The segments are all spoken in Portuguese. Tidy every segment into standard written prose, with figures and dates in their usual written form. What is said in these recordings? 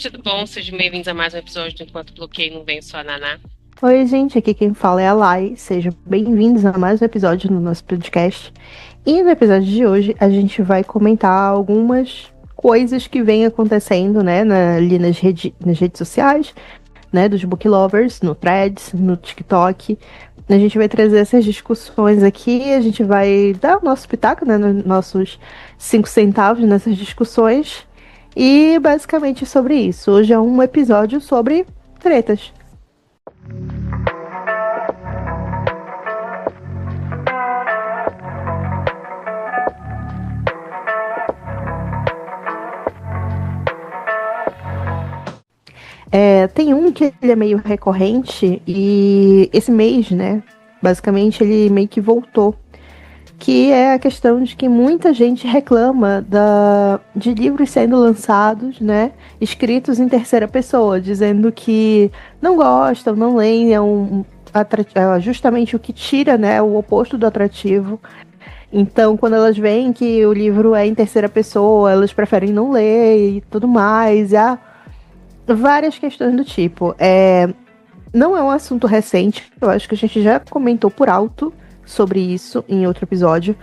tudo bom? Sejam bem-vindos a mais um episódio do Enquanto Bloqueio Não Vem Só a Naná. Oi, gente, aqui quem fala é a Lai. Sejam bem-vindos a mais um episódio no nosso podcast. E no episódio de hoje a gente vai comentar algumas coisas que vêm acontecendo, né, ali nas redes sociais, né, dos book lovers, no Threads, no TikTok. A gente vai trazer essas discussões aqui, a gente vai dar o nosso pitaco, né, nos nossos 5 centavos nessas discussões. E basicamente sobre isso. Hoje é um episódio sobre tretas. Tem um que ele é meio recorrente e esse mês, né, basicamente ele meio que voltou, que é a questão de que muita gente reclama de livros sendo lançados, né, escritos em terceira pessoa, dizendo que não gostam, não leem, é justamente o que tira, né, o oposto do atrativo. Então, quando elas veem que o livro é em terceira pessoa, elas preferem não ler e tudo mais. Várias questões do tipo. Não é um assunto recente, eu acho que a gente já comentou por alto sobre isso em outro episódio,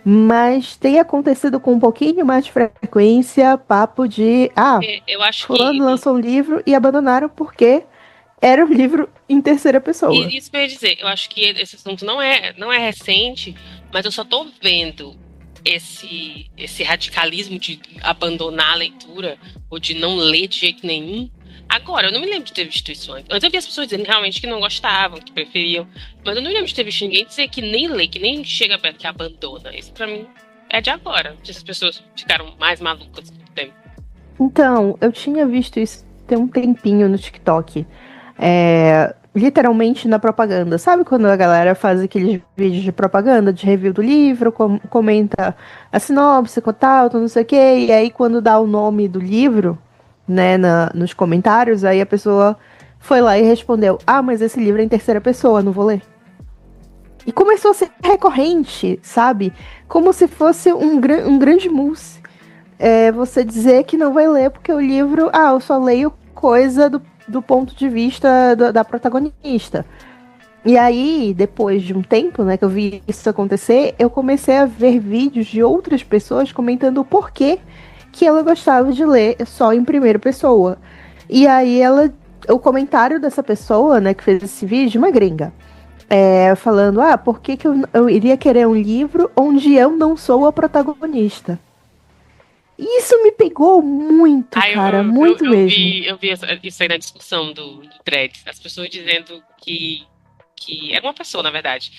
mas tem acontecido com um pouquinho mais de frequência, papo de, Eu acho fulano que lançou um livro e abandonaram porque era um livro em terceira pessoa. isso que eu ia dizer, eu acho que esse assunto não é recente, mas eu só tô vendo esse radicalismo de abandonar a leitura ou de não ler de jeito nenhum. Agora, eu não me lembro de ter visto isso antes. Antes eu vi as pessoas dizendo realmente que não gostavam, que preferiam, mas eu não me lembro de ter visto ninguém dizer que nem lê, que nem chega perto, que abandona. Isso pra mim é de agora. Essas pessoas ficaram mais malucas com o tempo. Então, eu tinha visto isso tem um tempinho no TikTok. Literalmente na propaganda. Sabe quando a galera faz aqueles vídeos de propaganda, de review do livro, comenta a sinopse, tal, não sei o quê, e aí quando dá o nome do livro, né, nos comentários, aí a pessoa foi lá e respondeu: mas esse livro é em terceira pessoa, não vou ler. E começou a ser recorrente, sabe? Como se fosse um grande mousse. Você dizer que não vai ler porque o livro, eu só leio coisa do ponto de vista da protagonista. E aí, depois de um tempo, né, que eu vi isso acontecer, eu comecei a ver vídeos de outras pessoas comentando o porquê que ela gostava de ler só em primeira pessoa. E aí o comentário dessa pessoa, né, que fez esse vídeo, uma gringa, falando, por que eu iria querer um livro onde eu não sou a protagonista? Isso me pegou muito, Ah, cara, muito mesmo. eu vi isso aí na discussão do Threads. As pessoas dizendo que era uma pessoa, na verdade,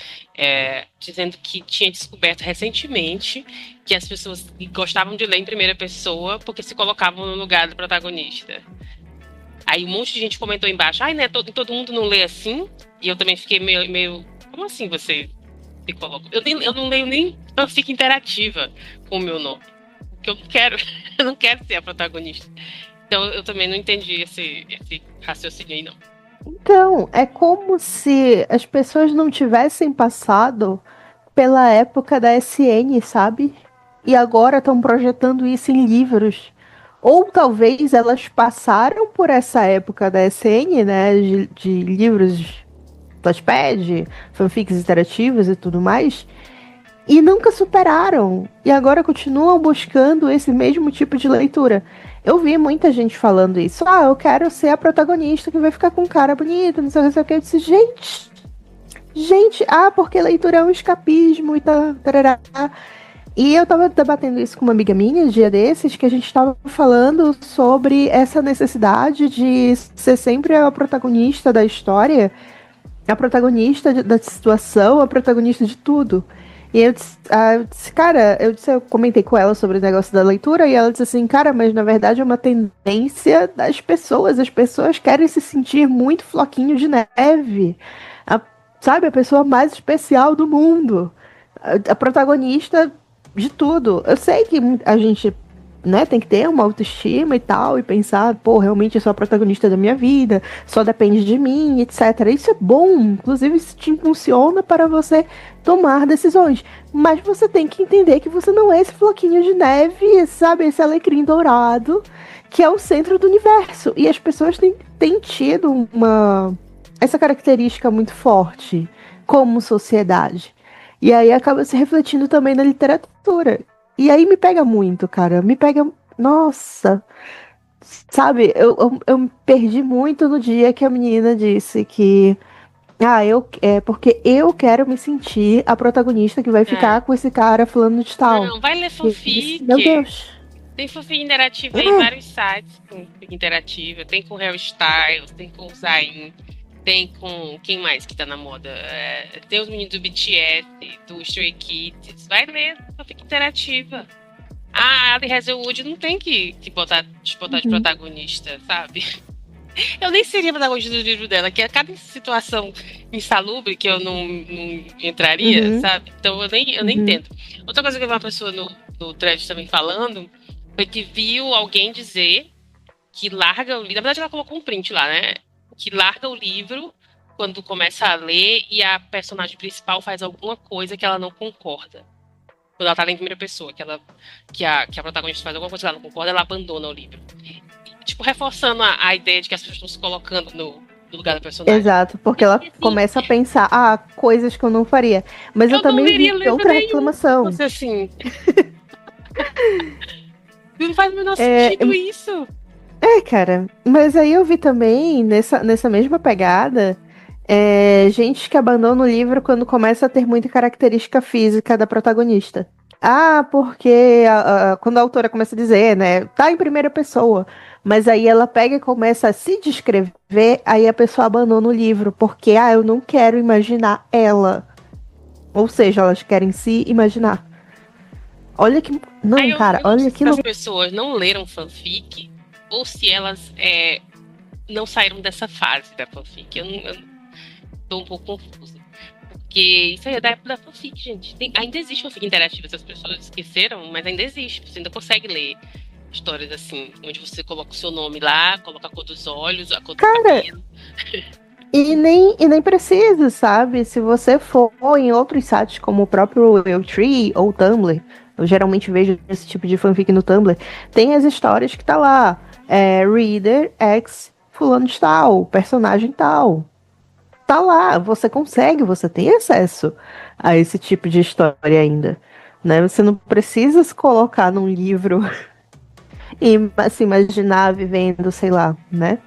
dizendo que tinha descoberto recentemente que as pessoas gostavam de ler em primeira pessoa porque se colocavam no lugar do protagonista. Aí um monte de gente comentou embaixo, né, todo mundo não lê assim? E eu também fiquei meio como assim você se coloca? Eu não leio nem fanfic interativa com o meu nome. Porque eu não quero, eu não quero ser a protagonista. Então eu também não entendi esse raciocínio aí, não. Então, é como se as pessoas não tivessem passado pela época da SN, sabe? E agora estão projetando isso em livros. Ou talvez elas passaram por essa época da SN, né? De livros Touchpad, fanfics interativas e tudo mais. E nunca superaram. E agora continuam buscando esse mesmo tipo de leitura. Eu vi muita gente falando isso. Eu quero ser a protagonista que vai ficar com cara bonita, não sei o que. Eu disse, gente, porque leitura é um escapismo e tá. Tarará. E eu tava debatendo isso com uma amiga minha, dia desses, que a gente tava falando sobre essa necessidade de ser sempre a protagonista da história, a protagonista da situação, a protagonista de tudo. E eu comentei com ela sobre o negócio da leitura, e ela disse assim, cara, mas na verdade é uma tendência das pessoas, as pessoas querem se sentir muito floquinho de neve, sabe, a pessoa mais especial do mundo, a protagonista de tudo. Eu sei que a gente, né, tem que ter uma autoestima e tal, e pensar, realmente eu sou a protagonista da minha vida, só depende de mim, etc. Isso é bom, inclusive isso te impulsiona para você tomar decisões. Mas você tem que entender que você não é esse floquinho de neve, sabe, esse alecrim dourado, que é o centro do universo. E as pessoas têm tido essa característica muito forte como sociedade. E aí acaba se refletindo também na literatura. E aí me pega muito, cara. Me pega. Nossa! Sabe, eu me perdi muito no dia que a menina disse que. Ah, porque eu quero me sentir a protagonista que vai É. ficar com esse cara falando de tal. Não, vai ler E eu disse, meu fanfic. Deus. Tem fanfic interativa aí, vários sites com fanfic interativa. Tem com Harry Styles, tem com o Zayn, tem com. Quem mais que tá na moda? Tem os meninos do BTS, do Stray Kids. Vai ler fanfic interativa. A Ali Hazelwood não tem que botar de protagonista, sabe? Eu nem seria protagonista do livro dela, que a cada situação insalubre que eu não entraria, sabe? Então eu nem entendo. Outra coisa que eu vi uma pessoa no thread também falando foi que viu alguém dizer que larga o livro. Na verdade, ela colocou um print lá, né? Que larga o livro quando começa a ler e a personagem principal faz alguma coisa que ela não concorda. Quando ela tá em primeira pessoa, que a protagonista faz alguma coisa que ela não concorda, ela abandona o livro. E, tipo, reforçando a ideia de que as pessoas estão se colocando no lugar da personagem. Exato, porque ela começa a pensar, coisas que eu não faria. Mas eu também vi outra reclamação. Você assim. Não faz o menor sentido isso. Cara, mas aí eu vi também, nessa mesma pegada, gente que abandona o livro quando começa a ter muita característica física da protagonista. Porque quando a autora começa a dizer, né, tá em primeira pessoa, mas aí ela pega e começa a se descrever, aí a pessoa abandona o livro, porque, eu não quero imaginar ela. Ou seja, elas querem se imaginar. Olha que... Não, cara, olha que... Se as pessoas não leram fanfic, ou se elas não saíram dessa fase da fanfic. Eu tô um pouco confusa. Porque isso aí é da época da fanfic, gente. Ainda existe fanfic interativa, se as pessoas esqueceram, mas ainda existe. Você ainda consegue ler histórias assim, onde você coloca o seu nome lá, coloca a cor dos olhos, a cor do cabelo. E nem precisa, sabe? Se você for em outros sites como o próprio Realtree ou Tumblr, eu geralmente vejo esse tipo de fanfic no Tumblr, tem as histórias que tá lá. Reader X fulano de tal, personagem tal. Tá lá, você tem acesso a esse tipo de história ainda, né? Você não precisa se colocar num livro e se imaginar vivendo, sei lá, né?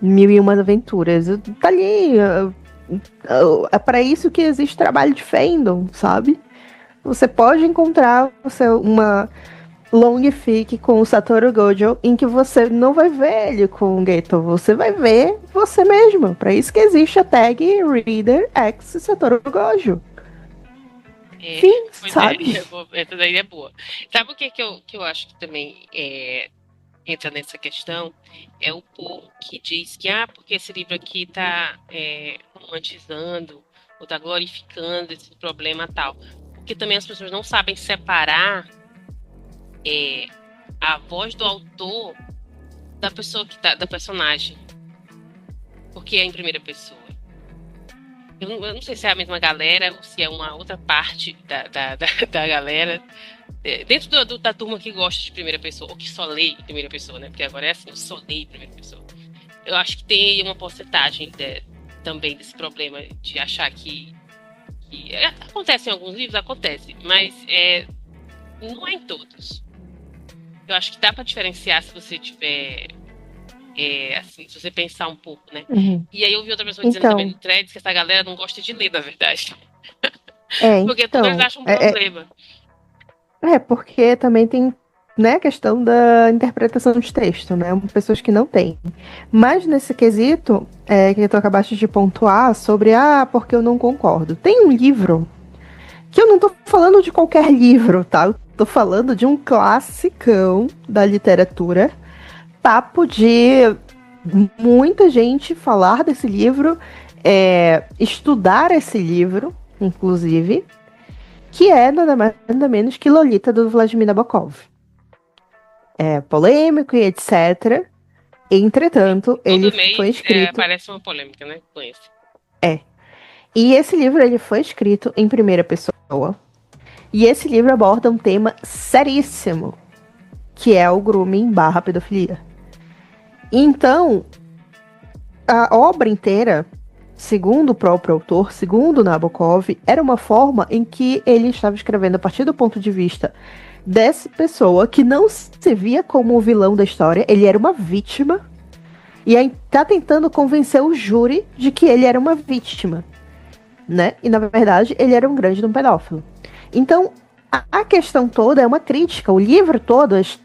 1001 aventuras. Tá ali, é para isso que existe trabalho de fandom, sabe? Você pode encontrar uma long fic com o Satoru Gojo, em que você não vai ver ele com o Geto, você vai ver você mesmo. Para isso que existe a tag Reader X Satoru Gojo. Sim, sabe? Essa daí é boa. Sabe o que eu acho que também entra nessa questão? É o povo que diz que, porque esse livro aqui tá romantizando ou tá glorificando esse problema tal. Porque também as pessoas não sabem separar a voz do autor da pessoa da personagem, porque é em primeira pessoa. Eu não sei se é a mesma galera ou se é uma outra parte da galera dentro da turma que gosta de primeira pessoa ou que só lê em primeira pessoa, né? Porque agora é assim, eu só leio em primeira pessoa. Eu acho que tem uma porcentagem também desse problema de achar que acontece em alguns livros, acontece, mas não é em todos. Eu acho que dá pra diferenciar se você tiver assim, se você pensar um pouco, né? E aí eu vi outra pessoa dizendo também no threads que essa galera não gosta de ler, na verdade. Porque tudo eles acham um problema. Porque também tem, né, a questão da interpretação de texto, né? Pessoas que não têm. Mas nesse quesito, que tu acabaste de pontuar sobre, porque eu não concordo. Tem um livro, que eu não tô falando de qualquer livro, tá? Eu tô falando de um classicão da literatura, papo de muita gente falar desse livro, estudar esse livro, inclusive, que é nada mais nada menos que Lolita, do Vladimir Nabokov. É polêmico e etc. Entretanto, ele foi escrito... parece uma polêmica, né? Com esse. E esse livro ele foi escrito em primeira pessoa. E esse livro aborda um tema seríssimo. que é o grooming barra pedofilia. Então, a obra inteira, segundo o próprio autor, segundo Nabokov, era uma forma em que ele estava escrevendo a partir do ponto de vista dessa pessoa que não se via como o vilão da história, ele era uma vítima, e aí tá tentando convencer o júri de que ele era uma vítima, né? E na verdade, ele era um grande pedófilo. Então, a questão toda é uma crítica. O livro todo, as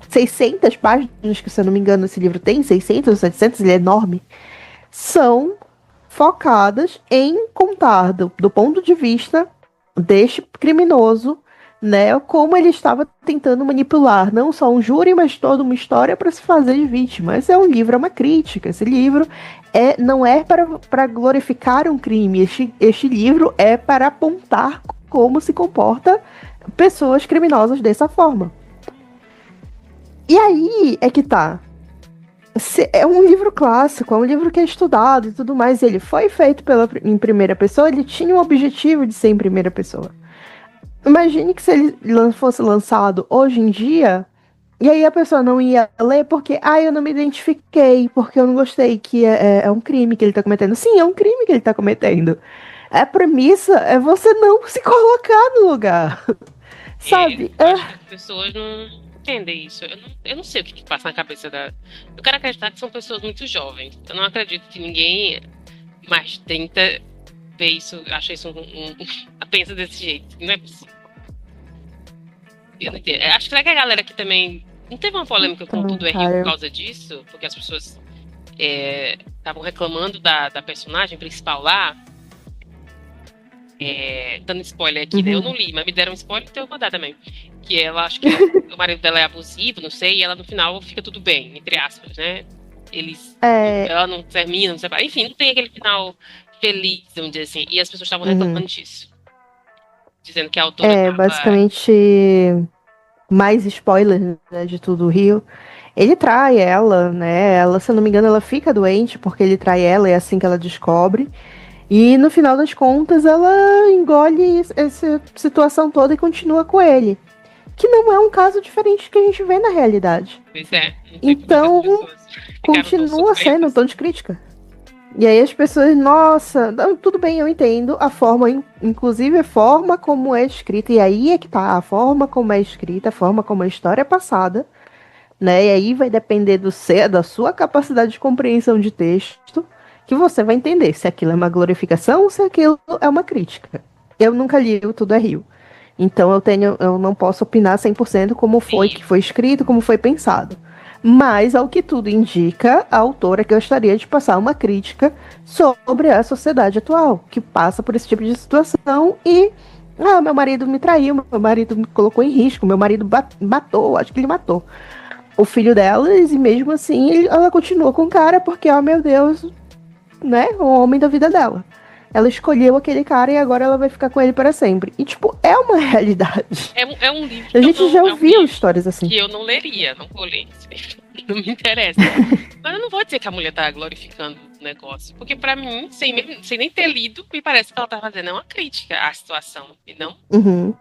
600 páginas, que se eu não me engano esse livro tem, 600 ou 700, ele é enorme, são focadas em contar do ponto de vista deste criminoso, né, como ele estava tentando manipular não só um júri, mas toda uma história para se fazer de vítima. Esse é um livro, é uma crítica. Esse livro não é para glorificar um crime. Este livro é para apontar como se comporta pessoas criminosas dessa forma. E aí é que tá. É um livro clássico, é um livro que é estudado e tudo mais. Ele foi feito em primeira pessoa, ele tinha o objetivo de ser em primeira pessoa. Imagine que se ele fosse lançado hoje em dia, e aí a pessoa não ia ler porque, eu não me identifiquei, porque eu não gostei, que é um crime que ele tá cometendo. Sim, é um crime que ele tá cometendo. A premissa é você não se colocar no lugar. Sabe? Eu acho que as pessoas não entendem isso. Eu não sei o que passa na cabeça da... Eu quero acreditar que são pessoas muito jovens. Eu não acredito que ninguém mais de 30 vê isso, acha isso pensa desse jeito. Não é possível. Eu não entendo. Acho que será que a galera aqui também... Não teve uma polêmica com Tudo é Rio por causa disso? Porque as pessoas estavam reclamando da personagem principal lá. Dando spoiler aqui, né? Eu não li, mas me deram um spoiler, então eu vou dar também. Que ela, acho que o marido dela é abusivo, não sei, e ela no final fica tudo bem, entre aspas, né? Ela não termina, não separa. Enfim, não tem aquele final feliz, vamos dizer assim. E as pessoas estavam reclamando disso. Dizendo que a autora tava... basicamente, mais spoiler, né, de Tudo Rio. Ele trai ela, né? Ela, se eu não me engano, ela fica doente porque ele trai ela, é assim que ela descobre. E no final das contas, ela engole essa situação toda e continua com ele. Que não é um caso diferente que a gente vê na realidade. Pois é. Então, continua sendo um tom de crítica. E aí as pessoas, nossa, tudo bem, eu entendo a forma, inclusive a forma como é escrita. E aí é que tá, a forma como é escrita, a forma como a história é passada, né? E aí vai depender da sua capacidade de compreensão de texto, que você vai entender se aquilo é uma glorificação ou se aquilo é uma crítica. Eu nunca li o Tudo é Rio. Então eu não posso opinar 100% como foi que foi escrito, como foi pensado. Mas, ao que tudo indica, a autora gostaria de passar uma crítica sobre a sociedade atual, que passa por esse tipo de situação e... meu marido me traiu, meu marido me colocou em risco, meu marido matou, acho que ele matou o filho delas, e mesmo assim ela continua com o cara porque, meu Deus, né, o homem da vida dela. Ela escolheu aquele cara e agora ela vai ficar com ele para sempre. E, tipo, é uma realidade. É um livro. A gente já ouviu histórias assim. Que eu não leria, não vou ler. Não me interessa. Mas eu não vou dizer que a mulher tá glorificando o negócio. Porque pra mim, sem nem ter lido, me parece que ela tá fazendo uma crítica à situação. E não. Uhum.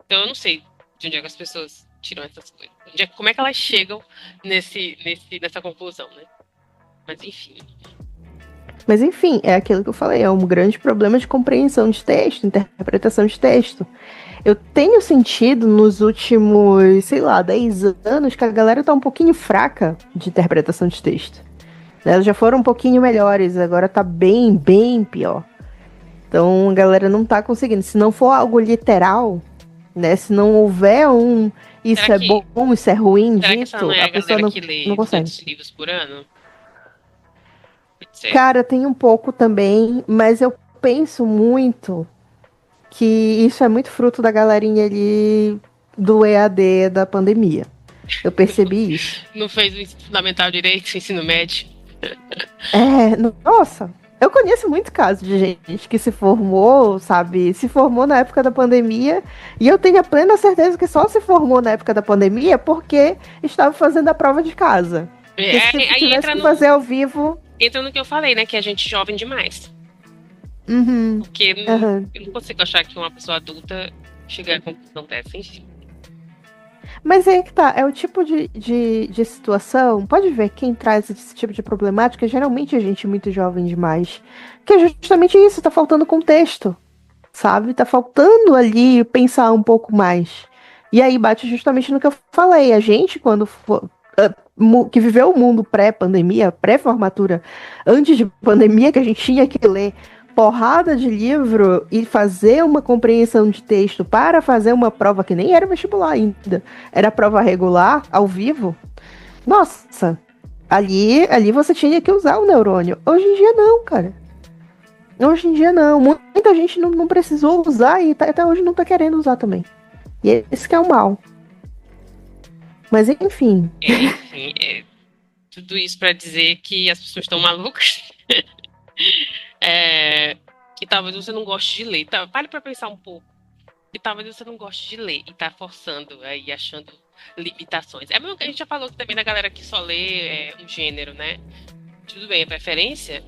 Então eu não sei de onde é que as pessoas tiram essas coisas. Como é que elas chegam nessa conclusão, né? Mas enfim, é aquilo que eu falei, é um grande problema de compreensão de texto, interpretação de texto. Eu tenho sentido nos últimos, 10 anos que a galera tá um pouquinho fraca de interpretação de texto. Elas já foram um pouquinho melhores, agora tá bem, bem pior. Então a galera não tá conseguindo. Se não for algo literal, né? Se não houver isso é bom, isso é ruim dito, a pessoa não consegue. Livros por ano? Cara, tem um pouco também, mas eu penso muito que isso é muito fruto da galerinha ali do EAD da pandemia. Eu percebi isso. Não fez o ensino fundamental direito, ensino médio? Nossa, eu conheço muito casos de gente que se formou, sabe? Se formou na época da pandemia, e eu tenho a plena certeza que só se formou na época da pandemia porque estava fazendo a prova de casa. Se tivesse que fazer ao vivo... Entra no que eu falei, né? Que a gente é jovem demais. Uhum. Porque eu não consigo achar que uma pessoa adulta chegue à conclusão dessa, enfim. Mas aí que tá, é o tipo de situação. Pode ver quem traz esse tipo de problemática, geralmente é gente muito jovem demais. Que é justamente isso, tá faltando contexto, sabe? Tá faltando ali pensar um pouco mais. E aí bate justamente no que eu falei. A gente, quando for, que viveu o mundo pré-pandemia, pré-formatura, antes de pandemia, que a gente tinha que ler porrada de livro e fazer uma compreensão de texto para fazer uma prova que nem era vestibular ainda, era prova regular, ao vivo. Nossa, ali você tinha que usar o neurônio. Hoje em dia não, cara. Hoje em dia não. Muita gente não precisou usar e até hoje não tá querendo usar também. E esse que é o mal. Mas enfim. Enfim, tudo isso para dizer que as pessoas estão malucas. Que talvez você não goste de ler. Tá, pare para pensar um pouco. Que talvez você não goste de ler e tá forçando aí, achando limitações. É mesmo que a gente já falou também da galera que só lê um gênero, né? Tudo bem, a preferência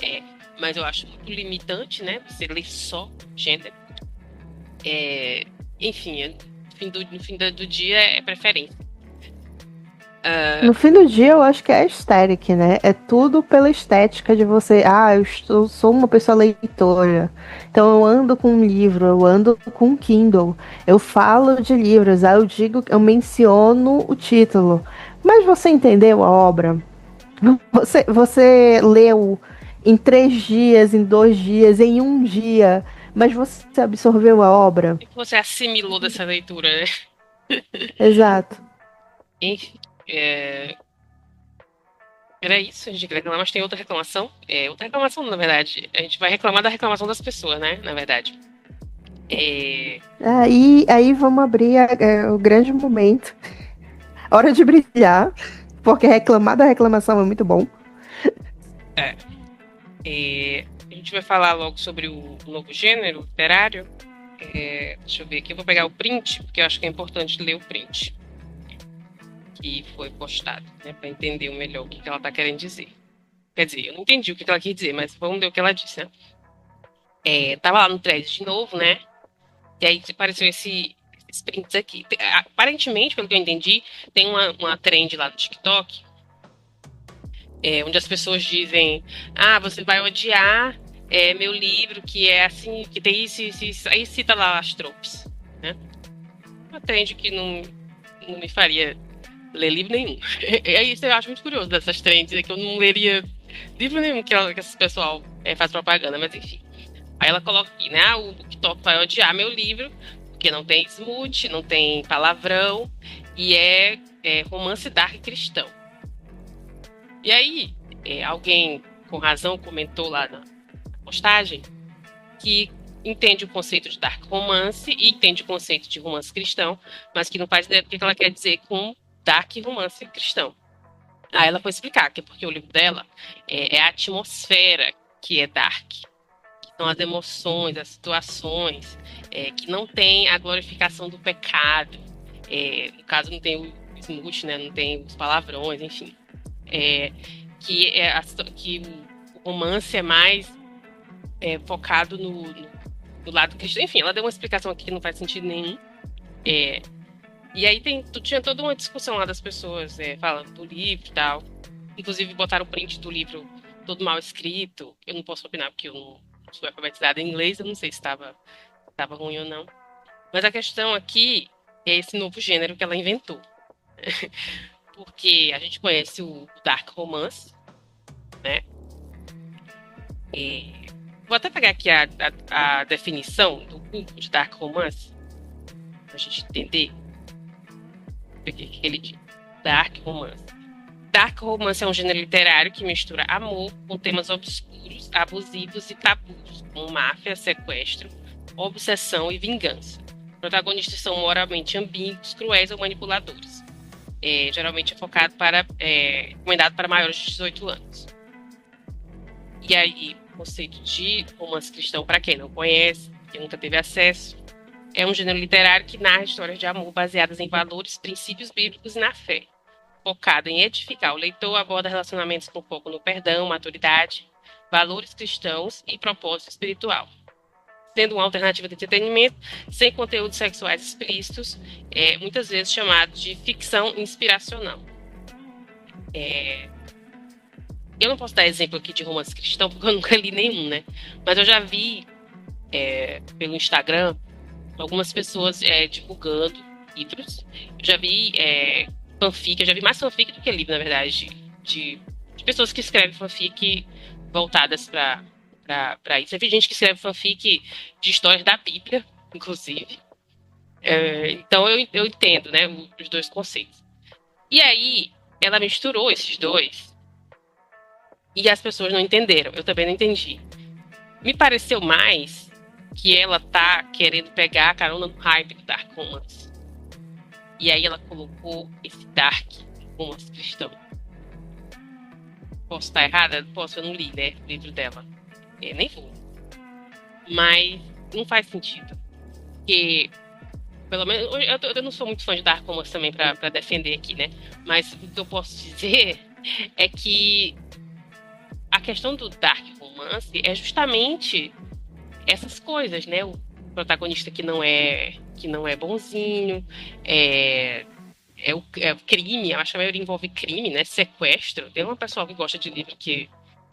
mas eu acho muito limitante, né? Você ler só gênero. Enfim, no fim do dia é preferência. No fim do dia, eu acho que é aesthetic, né? É tudo pela estética de você. Ah, sou uma pessoa leitora. Então eu ando com um livro, eu ando com um Kindle. Eu falo de livros, eu digo, eu menciono o título. Mas você entendeu a obra? Você leu em 3 dias, em 2 dias, em um dia, mas você absorveu a obra? O que você assimilou dessa leitura, né? Exato. Enfim, era isso, a gente queria reclamar, mas tem outra reclamação. Outra reclamação, na verdade. A gente vai reclamar da reclamação das pessoas, né? Na verdade. Aí vamos abrir o grande momento. Hora de brilhar, porque reclamar da reclamação é muito bom. É, a gente vai falar logo sobre o novo gênero literário. Deixa eu ver aqui, eu vou pegar o print, porque eu acho que é importante ler o print que foi postado, né? Para entender melhor o que ela está querendo dizer. Quer dizer, eu não entendi o que ela quis dizer, mas vamos ver o que ela disse, né? Tava lá no thread de novo, né? E aí apareceu esses prints aqui. Aparentemente, pelo que eu entendi, tem uma trend lá no TikTok, onde as pessoas dizem: ah, você vai odiar meu livro, que é assim, que tem isso. Aí cita lá as tropes, né? Uma trend que não me faria ler livro nenhum. E aí eu acho muito curioso dessas trends, que eu não leria livro nenhum que esse pessoal faz propaganda, mas enfim. Aí ela coloca aqui, né? O TikTok vai odiar meu livro, porque não tem smooth, não tem palavrão, e é romance dark cristão. E aí, alguém com razão comentou lá na postagem que entende o conceito de dark romance e entende o conceito de romance cristão, mas que não faz ideia do que ela quer dizer com dark romance cristão. Aí ela foi explicar que é porque o livro dela é a atmosfera que é dark. São as emoções, as situações, que não tem a glorificação do pecado. No caso, não tem o smooth, né? Não tem os palavrões, enfim. Que o romance é mais focado no lado cristão. Enfim, ela deu uma explicação aqui que não faz sentido nenhum. E aí tinha toda uma discussão lá das pessoas falando do livro e tal. Inclusive botaram o print do livro todo mal escrito. Eu não posso opinar porque eu não sou alfabetizada em inglês, eu não sei se estava ruim ou não. Mas a questão aqui é esse novo gênero que ela inventou. Porque a gente conhece o Dark Romance, né? Vou até pegar aqui a definição do Google de Dark Romance, pra gente entender o que ele diz. Dark Romance. Dark Romance é um gênero literário que mistura amor com temas obscuros, abusivos e tabus, como máfia, sequestro, obsessão e vingança. Os protagonistas são moralmente ambíguos, cruéis ou manipuladores. Geralmente é recomendado para maiores de 18 anos. E aí, o conceito de romance cristão, para quem não conhece, quem nunca teve acesso, é um gênero literário que narra histórias de amor baseadas em valores, princípios bíblicos e na fé. Focado em edificar o leitor, aborda relacionamentos com foco no perdão, maturidade, valores cristãos e propósito espiritual. sendo uma alternativa de entretenimento, sem conteúdos sexuais explícitos, muitas vezes chamado de ficção inspiracional. Eu não posso dar exemplo aqui de romance cristão, porque eu nunca li nenhum, né? Mas eu já vi pelo Instagram algumas pessoas divulgando livros. Eu já vi fanfic, eu já vi mais fanfic do que livro, na verdade, de pessoas que escrevem fanfic voltadas para isso. Eu vi gente que escreve fanfic de histórias da Bíblia, inclusive. Então eu entendo, né, os dois conceitos. E aí, ela misturou esses dois e as pessoas não entenderam. Eu também não entendi. Me pareceu mais que ela tá querendo pegar a carona no hype do Dark Romance. E aí ela colocou esse Dark Romance cristão. Posso estar errada? Posso, eu não li, né, o livro dela. Nem vou. Mas não faz sentido. Porque, pelo menos, eu não sou muito fã de Dark Romance também pra defender aqui, né? Mas o que eu posso dizer é que a questão do Dark Romance é justamente essas coisas, né? O protagonista que não é bonzinho, o crime, eu acho que a maioria envolve crime, né? Sequestro. Tem uma pessoa que gosta de livro que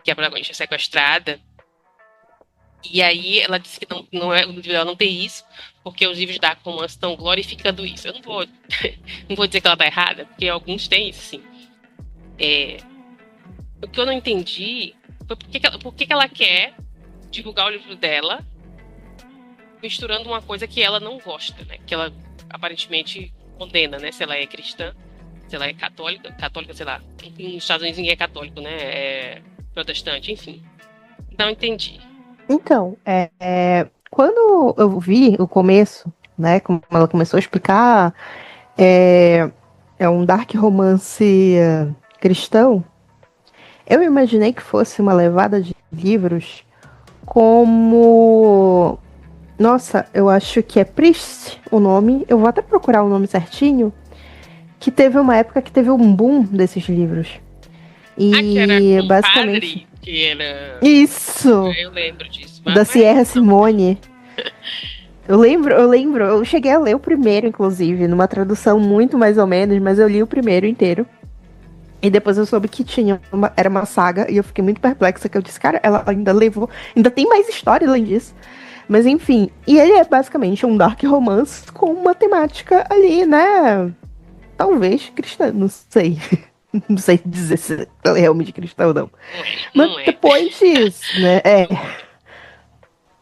a protagonista é sequestrada. E aí ela disse que não é, o livro dela não tem isso, porque os livros da Romance estão glorificando isso. Eu não vou dizer que ela tá errada, porque alguns têm isso, sim. O que eu não entendi foi por que ela quer divulgar o livro dela misturando uma coisa que ela não gosta, né? Que ela aparentemente condena, né? Se ela é cristã, se ela é católica, sei lá. Nos Estados Unidos ninguém é católico, né? É protestante, enfim. Não entendi. Então, quando eu vi o começo, né, como ela começou a explicar, é um dark romance cristão, eu imaginei que fosse uma levada de livros como... Nossa, eu acho que é Priest o nome, eu vou até procurar o nome certinho, que teve uma época que teve um boom desses livros. E que era com basicamente... padre, que era... Isso! Eu lembro disso. Da Sierra Simone. Eu lembro, eu cheguei a ler o primeiro, inclusive, numa tradução muito mais ou menos, mas eu li o primeiro inteiro. E depois eu soube que era uma saga, e eu fiquei muito perplexa, que eu disse, cara, ela ainda tem mais história além disso. Mas enfim, e ele é basicamente um dark romance com uma temática ali, né? Talvez cristã, não sei. Não sei dizer se é realmente cristão ou não. Mas depois disso, né?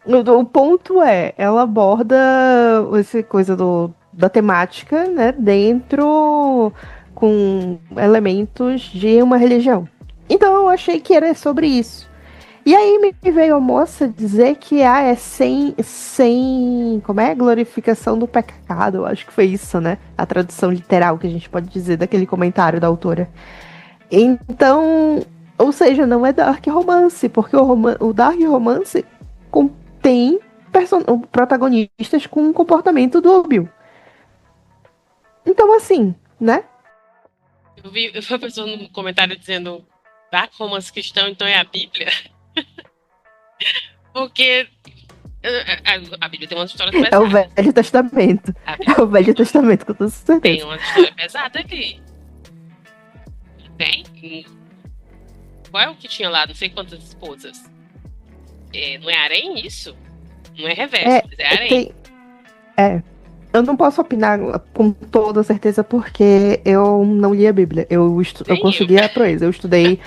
O ponto ela aborda essa coisa da temática, né, dentro com elementos de uma religião. Então eu achei que era sobre isso. E aí me veio a moça dizer que é sem como é? Glorificação do pecado. Eu acho que foi isso, né? A tradução literal que a gente pode dizer daquele comentário da autora. Então, ou seja, não é dark romance, porque o dark romance tem protagonistas com um comportamento dúbio. Então, assim, né? Eu vi uma pessoa no comentário dizendo Dark Romance cristão, então é a Bíblia. Porque a Bíblia tem uma história pesada. É o Velho Testamento. É o Velho Testamento, com toda certeza. Tem uma história pesada ali. Tem? Qual é o que tinha lá? Não sei quantas esposas. Não é harém isso? Não é reverso, mas é harém. Eu não posso opinar com toda certeza porque eu não li a Bíblia. Eu consegui a proeza. Eu estudei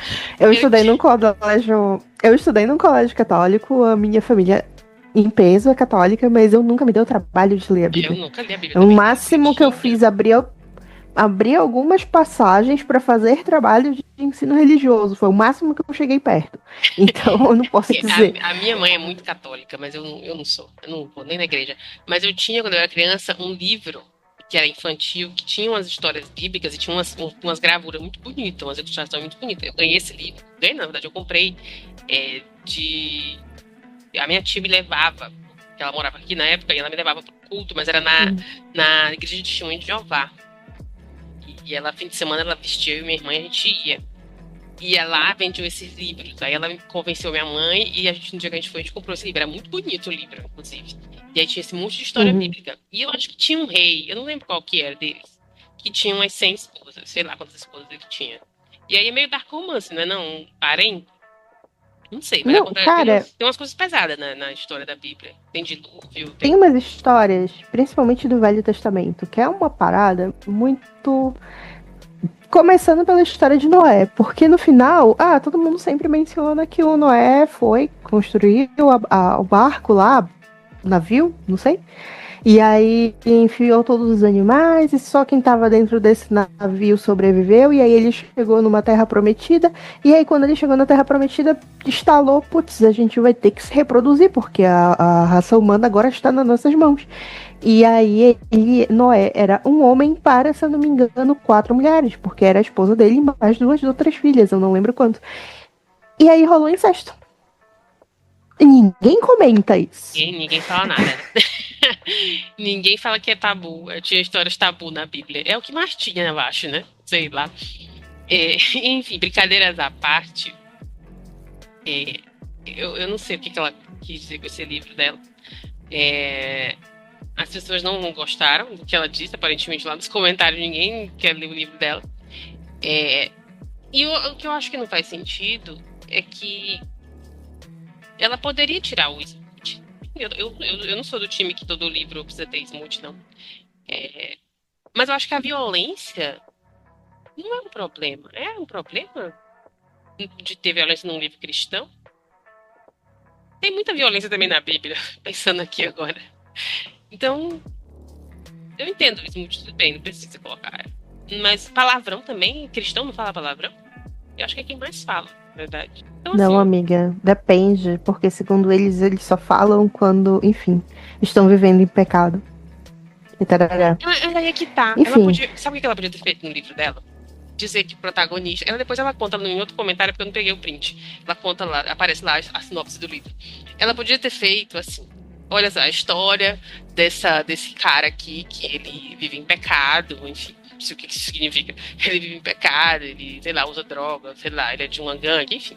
num colégio. Eu estudei num colégio católico. A minha família em peso é católica, mas eu nunca me dei o trabalho de ler a Bíblia. Eu nunca li a Bíblia. O máximo que eu fiz abrir algumas passagens para fazer trabalho de ensino religioso. Foi o máximo que eu cheguei perto. Então eu não posso dizer. A minha mãe é muito católica, mas eu não sou. Eu não vou nem na igreja. Mas eu tinha, quando eu era criança, um livro que era infantil, que tinha umas histórias bíblicas e tinha umas gravuras muito bonitas, umas ilustrações muito bonitas. Eu ganhei esse livro. Ganhei, na verdade, eu comprei A minha tia me levava, porque ela morava aqui na época, e ela me levava pro culto, mas era na igreja de Testemunho de Jeová. E ela, fim de semana, ela vestia eu e minha irmã e a gente ia. E ela vendeu esses livros. Aí ela convenceu minha mãe e a gente, no dia que a gente foi, a gente comprou esse livro. Era muito bonito o livro, inclusive. E aí tinha esse monte de história Uhum. bíblica. E eu acho que tinha um rei, eu não lembro qual que era deles, que tinha umas 100 esposas, sei lá quantas esposas ele tinha. E aí é meio dark romance, não é não? Um harém? Não sei, mas Não, cara, tem umas coisas pesadas na história da Bíblia. Tem dilúvio, tem tem. umas histórias, principalmente do Velho Testamento, que é uma parada muito. Começando pela história de Noé, porque no final, todo mundo sempre menciona que o Noé foi construir o barco lá, o navio, não sei. E aí enfiou todos os animais e só quem estava dentro desse navio sobreviveu. E aí ele chegou numa terra prometida. E aí quando ele chegou na terra prometida, instalou, putz, a gente vai ter que se reproduzir, porque a raça humana agora está nas nossas mãos. E aí Noé era um homem para, se eu não me engano, 4 mulheres, porque era a esposa dele e mais duas outras filhas, eu não lembro quanto. E aí rolou incesto. E ninguém comenta isso. Ninguém fala nada, né? Ninguém fala que é tabu. Tinha histórias tabu na Bíblia. É o que mais tinha, eu acho, né? Sei lá. Enfim, brincadeiras à parte, é, eu não sei o que que ela quis dizer com esse livro dela. É, as pessoas não gostaram do que ela disse, aparentemente lá nos comentários ninguém quer ler o livro dela. É, o que eu acho que não faz sentido é que ela poderia tirar o Smooth. Eu não sou do time que todo livro precisa ter Smooth, não. É, mas eu acho que a violência não é um problema. É um problema de ter violência num livro cristão? Tem muita violência também na Bíblia, pensando aqui agora. Então, eu entendo isso muito bem, não precisa colocar. Mas palavrão também, cristão não fala palavrão? Eu acho que é quem mais fala, na verdade. Então, Não, assim, amiga, depende, porque segundo eles só falam quando, enfim, estão vivendo em pecado. E tarará. ela aí é que tá. Ela Enfim, podia. Sabe o que ela podia ter feito no livro dela? Dizer que o protagonista. Depois ela conta em outro comentário, porque eu não peguei o print. Ela conta lá, aparece lá a sinopse do livro. Ela podia ter feito assim. Olha só, a história desse cara aqui, que ele vive em pecado, enfim, não sei o que isso significa. Ele vive em pecado, ele, sei lá, usa droga, sei lá, ele é de uma gangue, enfim.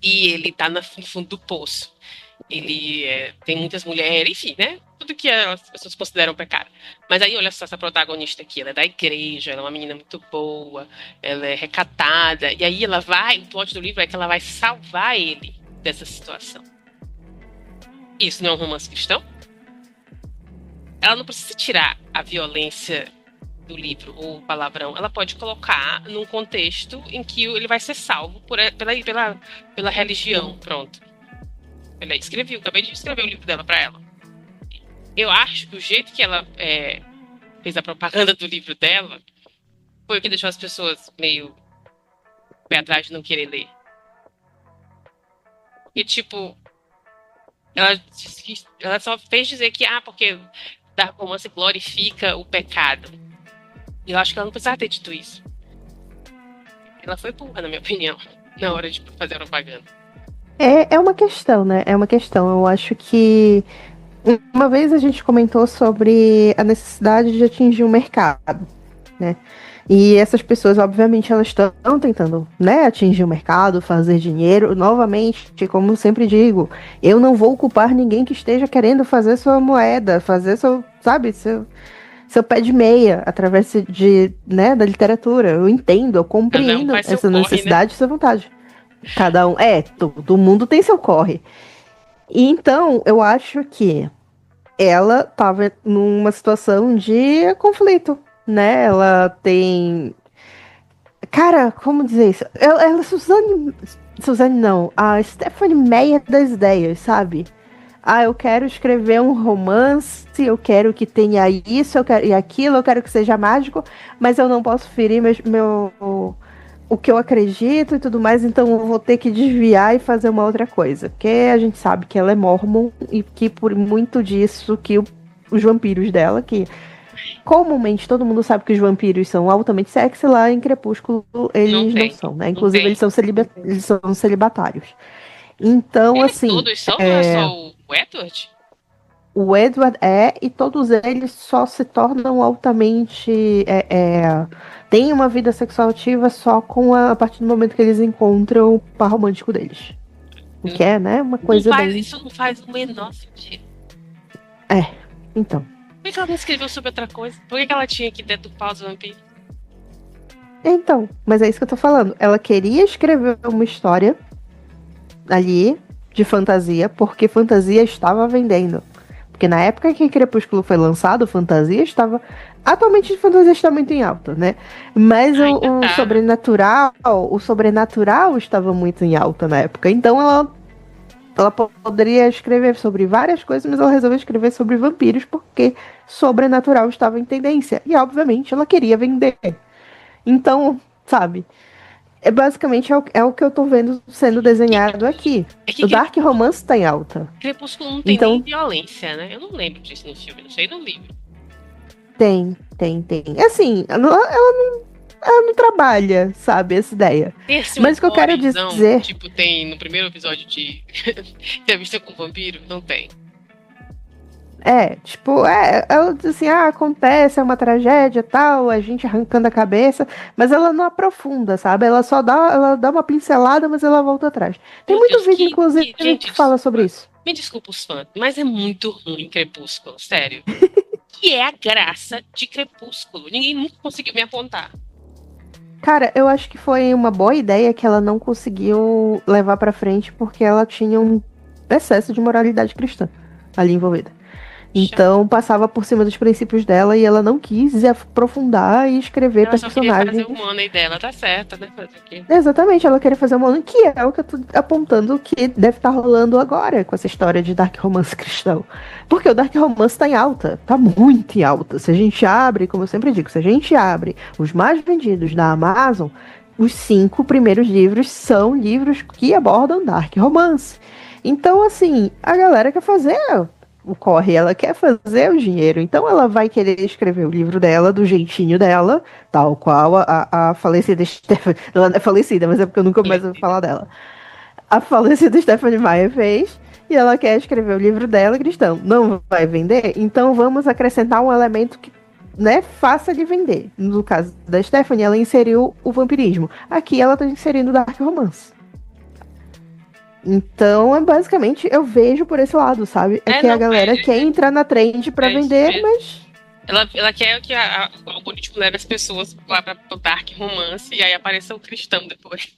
E ele tá no fundo do poço. Ele tem muitas mulheres, enfim, né? Tudo que as pessoas consideram pecado. Mas aí, olha só essa protagonista aqui, ela é da igreja, ela é uma menina muito boa, ela é recatada, e aí o plot do livro é que ela vai salvar ele dessa situação. Isso não é um romance cristão? Ela não precisa tirar a violência do livro ou o palavrão, ela pode colocar num contexto em que ele vai ser salvo pela religião, pronto. Acabei de escrever o livro dela para ela. Eu acho que o jeito que ela fez a propaganda do livro dela foi o que deixou as pessoas meio pé atrás de não querer ler. E, tipo, ela só fez dizer que, porque Dark Romance glorifica o pecado. E eu acho que ela não precisava ter dito isso. Ela foi burra, na minha opinião, na hora de fazer a propaganda. é uma questão, né? É uma questão. Eu acho que uma vez a gente comentou sobre a necessidade de atingir um mercado, né? E essas pessoas, obviamente, elas estão tentando, né, atingir o mercado, fazer dinheiro. Novamente, como sempre digo, eu não vou culpar ninguém que esteja querendo fazer sua moeda, fazer seu, sabe, seu pé de meia através né, da literatura. Eu entendo, eu Cada um compreendo faz seu essa corre, né? necessidade e sua vontade. Cada um, todo mundo tem seu corre. E então, eu acho que ela estava numa situação de conflito, né? Ela tem. Cara, como dizer isso? Ela Suzane não, a Stephanie Meyer das ideias, sabe? Eu quero escrever um romance, eu quero que tenha isso, eu quero e aquilo, eu quero que seja mágico, mas eu não posso ferir o que eu acredito e tudo mais, então eu vou ter que desviar e fazer uma outra coisa. Porque a gente sabe que ela é mormon e que por muito disso que os vampiros dela, que comumente todo mundo sabe que os vampiros são altamente sexy, lá em Crepúsculo Não eles não tem. são, né? Não Inclusive tem. eles são celibatários. Então, Eles assim, todos são, não é só o Edward? O Edward é, e todos eles só se tornam altamente. Têm uma vida sexual ativa só a partir do momento que eles encontram o par romântico deles. O que é, né? Uma coisa bem. Isso não faz o menor sentido. Então. Por que ela não escreveu sobre outra coisa? Por que ela tinha que deturpar os vampiros? Então, mas é isso que eu tô falando. Ela queria escrever uma história ali de fantasia, porque fantasia estava vendendo. Porque na época que Crepúsculo foi lançado, fantasia estava. Atualmente fantasia está muito em alta, né? Mas o sobrenatural estava muito em alta na época. Então ela poderia escrever sobre várias coisas, mas ela resolveu escrever sobre vampiros porque sobrenatural estava em tendência. E obviamente ela queria vender. Então, sabe? Basicamente é o que eu tô vendo sendo desenhado aqui. O Dark Romance tá em alta. Crepúsculo não tem nem violência, né? Eu não lembro disso no filme, não sei no livro. Tem. Assim, ela não trabalha, sabe, essa ideia. Mas o que eu quero dizer... Tipo, tem no primeiro episódio de Entrevista com o Vampiro? Não tem. Ela diz assim, acontece, é uma tragédia tal, a gente arrancando a cabeça, mas ela não aprofunda, sabe? Ela só dá uma pincelada, mas ela volta atrás. Tem muito vídeo, inclusive, que fala sobre isso. Me desculpa os fãs, mas é muito ruim Crepúsculo, sério. Que é a graça de Crepúsculo. Ninguém nunca conseguiu me apontar. Cara, eu acho que foi uma boa ideia que ela não conseguiu levar pra frente porque ela tinha um excesso de moralidade cristã ali envolvida. Então passava por cima dos princípios dela e ela não quis aprofundar e escrever personagens. Ela só queria fazer o money dela, tá certo, né? Fazer o quê? Exatamente, ela queria fazer o money, que é o que eu tô apontando que deve estar rolando agora com essa história de Dark Romance cristão. Porque o Dark Romance tá em alta, tá muito em alta. Se a gente abre, como eu sempre digo, se a gente abre os mais vendidos da Amazon, os 5 primeiros livros são livros que abordam Dark Romance. Então, assim, a galera quer fazer o corre, ela quer fazer o dinheiro, então ela vai querer escrever o livro dela do jeitinho dela, tal qual a falecida Stephanie, ela não é falecida, mas é porque eu nunca mais ouvi falar dela. A falecida Stephanie Meyer fez, e ela quer escrever o livro dela cristão. Não vai vender? Então vamos acrescentar um elemento que, né, faça de vender. No caso da Stephanie, ela inseriu o vampirismo. Aqui ela tá inserindo o Dark Romance. Então, basicamente, eu vejo por esse lado, sabe? Que a galera quer entrar na trend pra vender, mas... Ela quer que o algoritmo leve as pessoas lá pro Dark Romance e aí apareça o cristão depois.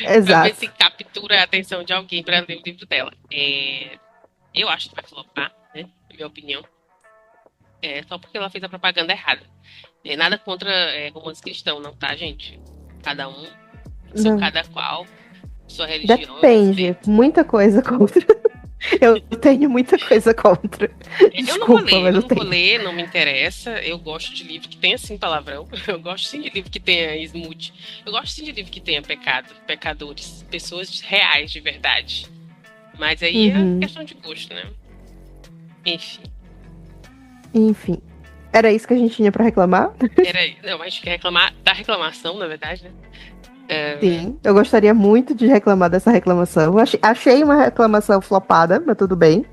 Exato. Pra ver se captura a atenção de alguém pra ler o livro dela. Eu acho que vai flopar, né? Na minha opinião. Só porque ela fez a propaganda errada. Nada contra romance cristão, não, tá, gente? Cada um, cada qual... Sua religião. Depende, muita coisa contra. Eu tenho muita coisa contra. Desculpa, eu não vou ler, não me interessa. Eu gosto de livro que tenha assim palavrão. Eu gosto sim de livro que tenha smooth. Eu gosto sim de livro que tenha pecado, pecadores, pessoas reais de verdade. Mas aí é questão de gosto, né? Enfim. Era isso que a gente tinha pra reclamar? Não, a gente quer reclamar da reclamação, na verdade, né? Sim, eu gostaria muito de reclamar dessa reclamação. Achei uma reclamação flopada, mas tudo bem.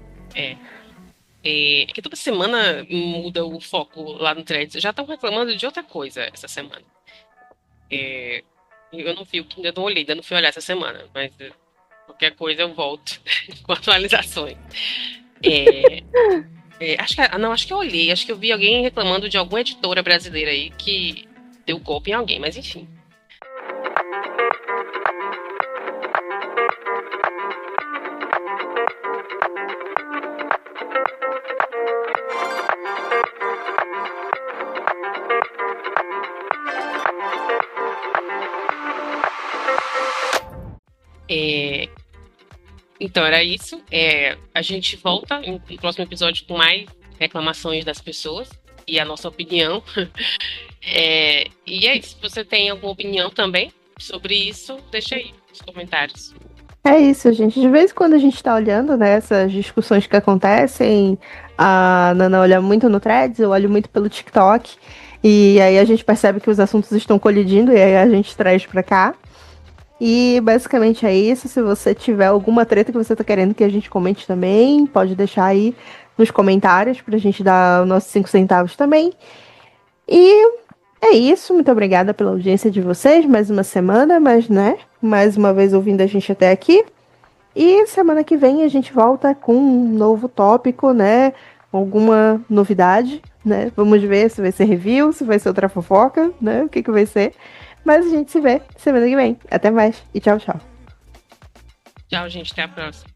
Que toda semana muda o foco lá no Threads. Já estão reclamando de outra coisa essa semana. Eu não vi, ainda não olhei, ainda não fui olhar essa semana, mas qualquer coisa eu volto com atualizações. Acho que eu olhei, acho que eu vi alguém reclamando de alguma editora brasileira aí que deu golpe em alguém, mas enfim. Então era isso. A gente volta no próximo episódio com mais reclamações das pessoas e a nossa opinião. E é isso. Se você tem alguma opinião também sobre isso, deixa aí nos comentários. É isso, gente. De vez em quando a gente tá olhando, né, essas discussões que acontecem. A Nana olha muito no Threads, eu olho muito pelo TikTok. E aí a gente percebe que os assuntos estão colidindo e aí a gente traz pra cá. E basicamente é isso. Se você tiver alguma treta que você tá querendo que a gente comente também, pode deixar aí nos comentários pra gente dar os nossos 5 centavos também. E é isso, muito obrigada pela audiência de vocês, mais uma semana, mas né, mais uma vez ouvindo a gente até aqui. E semana que vem a gente volta com um novo tópico, né? Alguma novidade, né? Vamos ver se vai ser review, se vai ser outra fofoca, né? O que vai ser. Mas a gente se vê semana que vem. Até mais e tchau, tchau. Tchau, gente. Até a próxima.